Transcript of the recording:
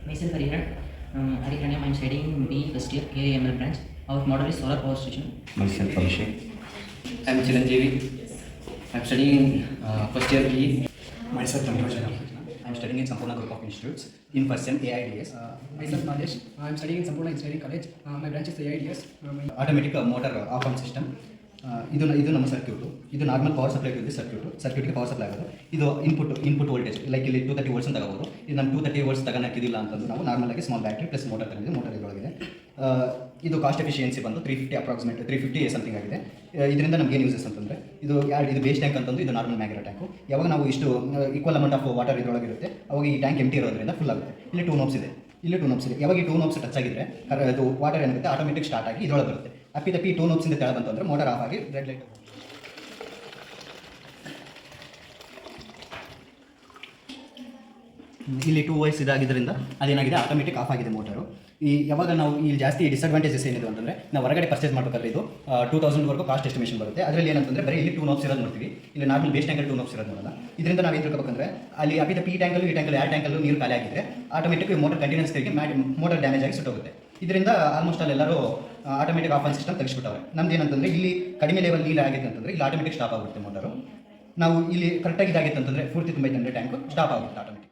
Myself Hariharan. Hariharan, I'm studying BE first year, AIML branch. Our model is solar power station. Myself Abhishek. I'm Chiranjeevi. I'm studying first year BE. Myself Tandrajan. I'm studying in Sampurna Group of Institutes in first sem AIDS. Myself Nadesh. I'm studying in Sampurna Engineering College. My branch is AIDS. Automatic motor off on system. ಇದು ನಮ್ಮ circuit. ಇದು normal power supply to the ಸರ್ಕ್ಯೂಟ್ಗೆ power supply ಆಗೋದು. ಇದು input voltage like ಇಲ್ಲಿ 230 volts ತಗೋಬೋದು. ಇದು ನಮ್ಮ 230 ವೋಲ್ಟ್ಸ್ ತಗೋಕ್ಕಿದಿಲ್ಲ ಅಂತಂದು ನಾವು ನಾರ್ಮಲ್ ಆಗಿ ಸ್ಮಾಲ್ ಬ್ಯಾಟ್ರಿ ಪ್ಲಸ್ ಮೋಟರ್ ತಗೊಂಡಿದ್ದೀವಿ. ಮೋಟರ್ ಇದರೊಳಗಿದೆ. ಇದು ಕಾಸ್ಟ್ ಎಫಿಷಿಯನ್ಸಿ ಬಂದು 350 ಅಪ್ರಾಕ್ಸಿಮೇಟ್ 350 ಸಮಥಿಂಗ್ ಆಗಿದೆ. ಇದರಿಂದ ನಮ್ಗೆ ಏನು ಯೂಸಸ್ ಅಂತಂದರೆ ಇದು ಬೇಸ್ ಟ್ಯಾಂಕ್ ಅಂತಂದು ಇದು ನಾರ್ಮಲ್ ಮ್ಯಾಗಿರೋ ಟ್ಯಾಂಕು. ಯಾವಾಗ ನಾವು ಇಷ್ಟು ಈಕ್ವಲ್ ಅಮೌಂಟ್ ಆಫ್ ವಾಟರ್ ಇದರೊಳಗಿರುತ್ತೆ ಅವಾಗ ಈ ಟ್ಯಾಂಕ್ ಎಂಟಿ ಇರೋದ್ರಿಂದ ಫುಲ್ ಆಗುತ್ತೆ. ಇಲ್ಲಿ 2 ನೋಬ್ಸ್ ಇದೆ. ಯಾವಾಗ ಈ 2 ನೋಬ್ಸ್ ಟಚ್ ಆಗಿದ್ರೆ ಅದು ವಾಟರ್ ಏನಾಗುತ್ತೆ ಆಟೋಮೆಟಿಕ್ ಸ್ಟಾರ್ಟ್ ಆಗಿ ಇದರೊಳಗೆ ಬರುತ್ತೆ. ಅಪ್ಪಿತಪ್ಪಿ 2 ನೋಬ್ಸಿಂದ ತೆಳ ಬಂತು ಅಂದರೆ ಮೋಟರ್ ಆಫ್ ಆಗಿ ರೆಡ್ ಲೈಟ್. ಇಲ್ಲಿ 2 ವೈರ್ಸ್ ಇದಾಗಿದ್ದರಿಂದ ಅದೇನಾಗಿದೆ ಆಟೋಮೆಟಿಕ್ ಆಫ್ ಆಗಿದೆ ಮೋಟರು. ಯಾವಾಗ ನಾವು ಇಲ್ಲಿ ಜಾಸ್ತಿ ಡಿಸ್ಅಡ್ವಾಂಟೇಜಸ್ ಏನಿದೆ ಅಂತಂದರೆ ನಾವು ಹೊರಗಡೆ ಪರ್ಚೇಸ್ ಮಾಡಬೇಕಾದ್ರೆ ಇದು 2000 ಕಾಸ್ಟ್ ಎಸ್ಟಿಮೇಷನ್ ಬರುತ್ತೆ. ಅದರಲ್ಲಿ ಏನಂತಂದರೆ ಬರೀ ಇಲ್ಲಿ 2 ನೋಬ್ಸ್ ಇರೋದು ನೋಡ್ತೀವಿ. ಇಲ್ಲಿ ನಾರ್ಮಲ್ ಬೇಸ್ ಟ್ಯಾಂಕಲ್ಲಿ 2 ನೋಬ್ಸ್ ಇರೋದು ನೋಡಲ್ಲ. ಇದರಿಂದ ನಾವು ಏನು ತಿಳ್ಕೊಬೇಕಂದ್ರೆ ಅಲ್ಲಿ ಅಪ್ಪಿತಪ್ಪಿ ಈ ಟ್ಯಾಂಕಲ್ಲೂ ಎರಡು ಟ್ಯಾಂಕಲ್ಲೂ ನೀರು ಖಾಲಿ ಆಗಿದ್ರೆ ಆಟೋಮೆಟಿಕ್ ಮೋಟರ್ ಕಂಟಿನ್ಯೂಸ್ ತಿರುಗಿ ಮೋಟರ್ ಡ್ಯಾಮೇಜ್ ಆಗಿ ಸುಟ್ಟೋಗುತ್ತೆ. ಇದರಿಂದ ಆಲ್ಮೋಸ್ಟ್ ಎಲ್ಲರೂ ಆಟೋಮೆಟಿಕ್ ಆಫ್ ಆನ್ ಸಿಸ್ಟಮ್ ತೆಗೆಸ್ಬಿಟ್ಟವ್ರೆ. ನಮ್ದು ಏನಂತಂದರೆ ಇಲ್ಲಿ ಕಡಿಮೆ ಲೆವೆಲ್ ನೀರು ಆಗಿದೆ ಅಂತಂದರೆ ಇಲ್ಲಿ ಆಟೋಮೆಟಿಕ್ ಸ್ಟಾಪ್ ಆಗುತ್ತೆ ಮೋಟರು. ನಾವು ಇಲ್ಲಿ ಕರೆಕ್ಟಾಗಿ ಇದಾಗಿತ್ತು ಅಂತಂದರೆ ಪೂರ್ತಿ ತುಂಬ ಟ್ಯಾಂಕು ಸ್ಟಾಪ್ ಆಗುತ್ತೆ ಆಟೋಮೆಟಿಕ್.